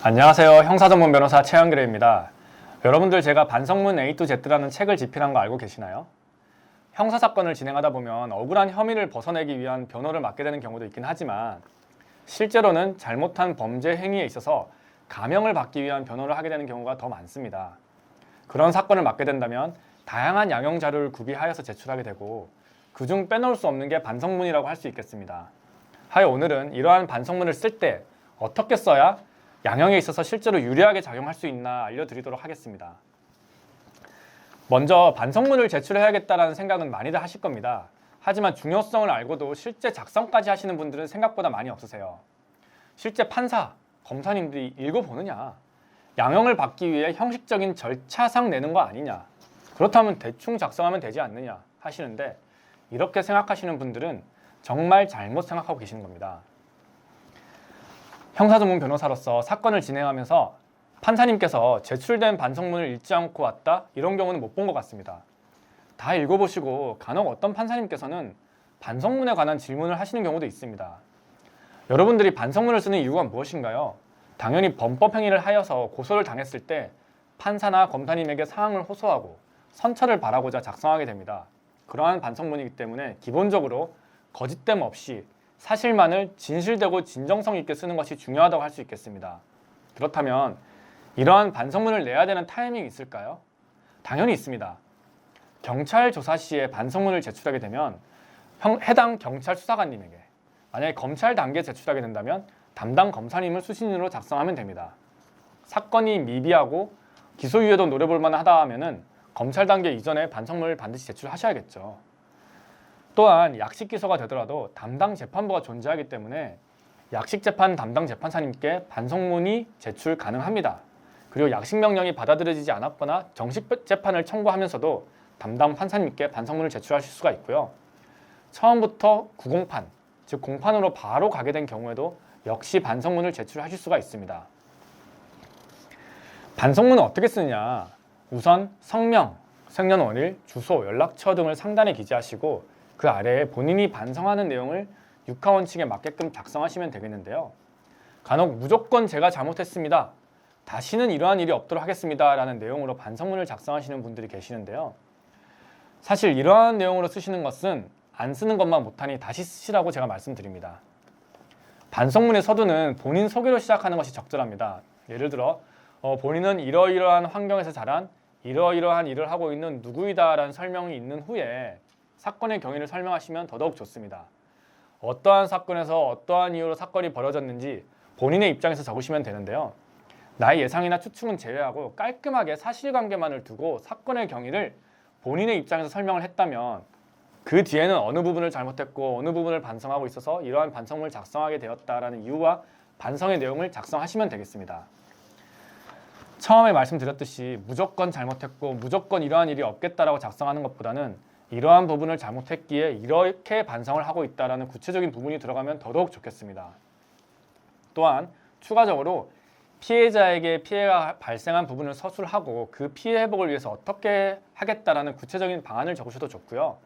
안녕하세요. 형사전문 변호사 최한길입니다. 여러분들 제가 반성문 A to Z라는 책을 집필한 거 알고 계시나요? 형사사건을 진행하다 보면 억울한 혐의를 벗어내기 위한 변호를 맡게 되는 경우도 있긴 하지만 실제로는 잘못한 범죄 행위에 있어서 감형을 받기 위한 변호를 하게 되는 경우가 더 많습니다. 그런 사건을 맡게 된다면 다양한 양형 자료를 구비하여서 제출하게 되고 그중 빼놓을 수 없는 게 반성문이라고 할 수 있겠습니다. 하여 오늘은 이러한 반성문을 쓸 때 어떻게 써야 양형에 있어서 실제로 유리하게 작용할 수 있나 알려드리도록 하겠습니다. 먼저 반성문을 제출해야겠다는 생각은 많이들 하실 겁니다. 하지만 중요성을 알고도 실제 작성까지 하시는 분들은 생각보다 많이 없으세요. 실제 판사, 검사님들이 읽어보느냐, 양형을 받기 위해 형식적인 절차상 내는 거 아니냐, 그렇다면 대충 작성하면 되지 않느냐 하시는데 이렇게 생각하시는 분들은 정말 잘못 생각하고 계시는 겁니다. 형사전문 변호사로서 사건을 진행하면서 판사님께서 제출된 반성문을 읽지 않고 왔다? 이런 경우는 못 본 것 같습니다. 다 읽어보시고 간혹 어떤 판사님께서는 반성문에 관한 질문을 하시는 경우도 있습니다. 여러분들이 반성문을 쓰는 이유가 무엇인가요? 당연히 범법행위를 하여서 고소를 당했을 때 판사나 검사님에게 사항을 호소하고 선처를 바라고자 작성하게 됩니다. 그러한 반성문이기 때문에 기본적으로 거짓됨 없이 사실만을 진실되고 진정성 있게 쓰는 것이 중요하다고 할 수 있겠습니다. 그렇다면 이러한 반성문을 내야 되는 타이밍이 있을까요? 당연히 있습니다. 경찰 조사 시에 반성문을 제출하게 되면 해당 경찰 수사관님에게, 만약에 검찰 단계에 제출하게 된다면 담당 검사님을 수신인으로 작성하면 됩니다. 사건이 미비하고 기소유예도 노려볼 만하다 하면은 검찰 단계 이전에 반성문을 반드시 제출하셔야겠죠. 또한 약식 기소가 되더라도 담당 재판부가 존재하기 때문에 약식 재판 담당 재판사님께 반성문이 제출 가능합니다. 그리고 약식 명령이 받아들여지지 않았거나 정식 재판을 청구하면서도 담당 판사님께 반성문을 제출하실 수가 있고요. 처음부터 구공판, 즉 공판으로 바로 가게 된 경우에도 역시 반성문을 제출하실 수가 있습니다. 반성문은 어떻게 쓰느냐? 우선 성명, 생년월일, 주소, 연락처 등을 상단에 기재하시고 그 아래에 본인이 반성하는 내용을 육하원칙에 맞게끔 작성하시면 되겠는데요. 간혹 무조건 제가 잘못했습니다. 다시는 이러한 일이 없도록 하겠습니다. 라는 내용으로 반성문을 작성하시는 분들이 계시는데요. 사실 이러한 내용으로 쓰시는 것은 안 쓰는 것만 못하니 다시 쓰시라고 제가 말씀드립니다. 반성문의 서두는 본인 소개로 시작하는 것이 적절합니다. 예를 들어 본인은 이러이러한 환경에서 자란 이러이러한 일을 하고 있는 누구이다 라는 설명이 있는 후에 사건의 경위를 설명하시면 더더욱 좋습니다. 어떠한 사건에서 어떠한 이유로 사건이 벌어졌는지 본인의 입장에서 적으시면 되는데요. 나의 예상이나 추측은 제외하고 깔끔하게 사실관계만을 두고 사건의 경위를 본인의 입장에서 설명을 했다면 그 뒤에는 어느 부분을 잘못했고 어느 부분을 반성하고 있어서 이러한 반성문을 작성하게 되었다라는 이유와 반성의 내용을 작성하시면 되겠습니다. 처음에 말씀드렸듯이 무조건 잘못했고 무조건 이러한 일이 없겠다라고 작성하는 것보다는 이러한 부분을 잘못했기에 이렇게 반성을 하고 있다는 구체적인 부분이 들어가면 더더욱 좋겠습니다. 또한 추가적으로 피해자에게 피해가 발생한 부분을 서술하고 그 피해 회복을 위해서 어떻게 하겠다라는 구체적인 방안을 적으셔도 좋고요.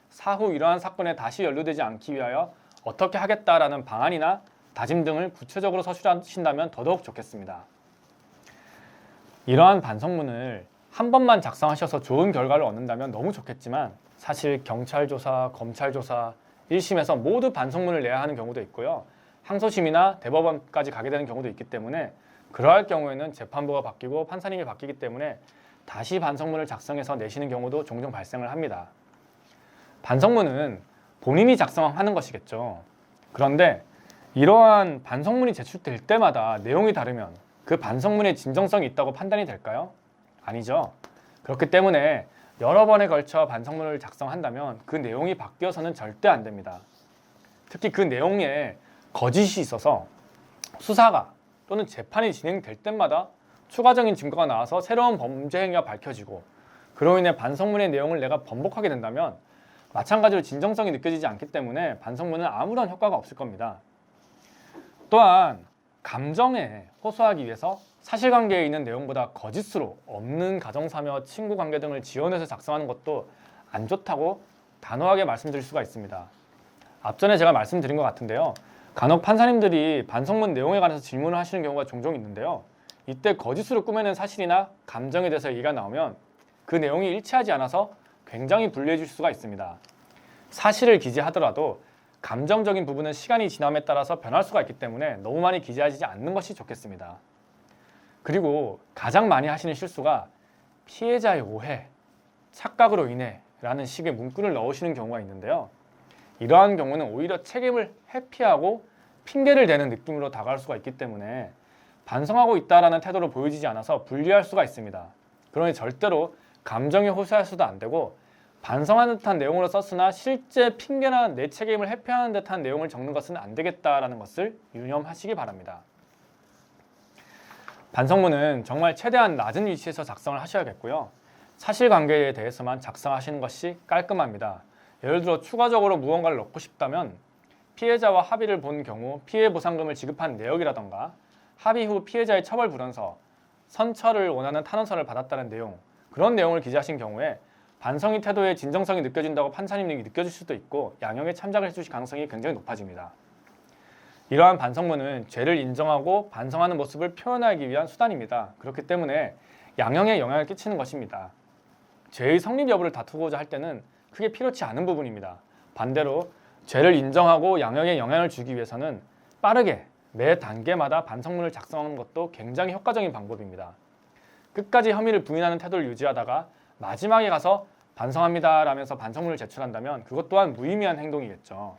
사후 이러한 사건에 다시 연루되지 않기 위하여 어떻게 하겠다라는 방안이나 다짐 등을 구체적으로 서술하신다면 더더욱 좋겠습니다. 이러한 반성문을 한 번만 작성하셔서 좋은 결과를 얻는다면 너무 좋겠지만 사실 경찰 조사, 검찰 조사, 1심에서 모두 반성문을 내야 하는 경우도 있고요. 항소심이나 대법원까지 가게 되는 경우도 있기 때문에 그러할 경우에는 재판부가 바뀌고 판사님이 바뀌기 때문에 다시 반성문을 작성해서 내시는 경우도 종종 발생을 합니다. 반성문은 본인이 작성하는 것이겠죠. 그런데 이러한 반성문이 제출될 때마다 내용이 다르면 그 반성문의 진정성이 있다고 판단이 될까요? 아니죠. 그렇기 때문에 여러 번에 걸쳐 반성문을 작성한다면 그 내용이 바뀌어서는 절대 안 됩니다. 특히 그 내용에 거짓이 있어서 수사가 또는 재판이 진행될 때마다 추가적인 증거가 나와서 새로운 범죄 행위가 밝혀지고 그로 인해 반성문의 내용을 내가 번복하게 된다면 마찬가지로 진정성이 느껴지지 않기 때문에 반성문은 아무런 효과가 없을 겁니다. 또한 감정에 호소하기 위해서 사실관계에 있는 내용보다 거짓으로 없는 가정사며 친구관계 등을 지어내서 작성하는 것도 안 좋다고 단호하게 말씀드릴 수가 있습니다. 앞전에 제가 말씀드린 것 같은데요. 간혹 판사님들이 반성문 내용에 관해서 질문을 하시는 경우가 종종 있는데요. 이때 거짓으로 꾸며낸 사실이나 감정에 대해서 얘기가 나오면 그 내용이 일치하지 않아서 굉장히 불리해질 수가 있습니다. 사실을 기재하더라도 감정적인 부분은 시간이 지남에 따라서 변할 수가 있기 때문에 너무 많이 기재하지 않는 것이 좋겠습니다. 그리고 가장 많이 하시는 실수가 피해자의 오해, 착각으로 인해 라는 식의 문구를 넣으시는 경우가 있는데요. 이러한 경우는 오히려 책임을 회피하고 핑계를 대는 느낌으로 다가올 수가 있기 때문에 반성하고 있다라는 태도로 보여지지 않아서 불리할 수가 있습니다. 그러니 절대로 감정에 호소해서도 안 되고 반성하는 듯한 내용으로 썼으나 실제 핑계나 내 책임을 회피하는 듯한 내용을 적는 것은 안 되겠다라는 것을 유념하시기 바랍니다. 반성문은 정말 최대한 낮은 위치에서 작성을 하셔야겠고요. 사실관계에 대해서만 작성하시는 것이 깔끔합니다. 예를 들어 추가적으로 무언가를 넣고 싶다면 피해자와 합의를 본 경우 피해 보상금을 지급한 내역이라던가 합의 후 피해자의 처벌 불원서, 선처를 원하는 탄원서를 받았다는 내용, 그런 내용을 기재하신 경우에 반성의 태도에 진정성이 느껴진다고 판사님이 느껴질 수도 있고 양형에 참작을 해주실 가능성이 굉장히 높아집니다. 이러한 반성문은 죄를 인정하고 반성하는 모습을 표현하기 위한 수단입니다. 그렇기 때문에 양형에 영향을 끼치는 것입니다. 죄의 성립 여부를 다투고자 할 때는 크게 필요치 않은 부분입니다. 반대로 죄를 인정하고 양형에 영향을 주기 위해서는 빠르게 매 단계마다 반성문을 작성하는 것도 굉장히 효과적인 방법입니다. 끝까지 혐의를 부인하는 태도를 유지하다가 마지막에 가서 반성합니다 라면서 반성문을 제출한다면 그것 또한 무의미한 행동이겠죠.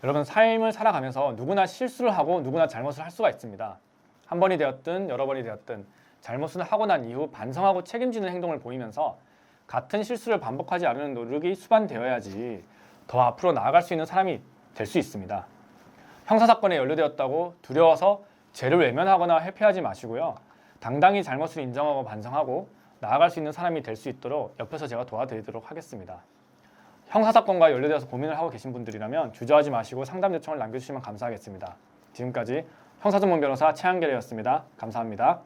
여러분, 삶을 살아가면서 누구나 실수를 하고 누구나 잘못을 할 수가 있습니다. 한 번이 되었든 여러 번이 되었든 잘못을 하고 난 이후 반성하고 책임지는 행동을 보이면서 같은 실수를 반복하지 않으려는 노력이 수반되어야지 더 앞으로 나아갈 수 있는 사람이 될 수 있습니다. 형사사건에 연루되었다고 두려워서 죄를 외면하거나 회피하지 마시고요. 당당히 잘못을 인정하고 반성하고 나아갈 수 있는 사람이 될 수 있도록 옆에서 제가 도와드리도록 하겠습니다. 형사사건과 연루되어서 고민을 하고 계신 분들이라면 주저하지 마시고 상담 요청을 남겨주시면 감사하겠습니다. 지금까지 형사전문 변호사 최한결이었습니다. 감사합니다.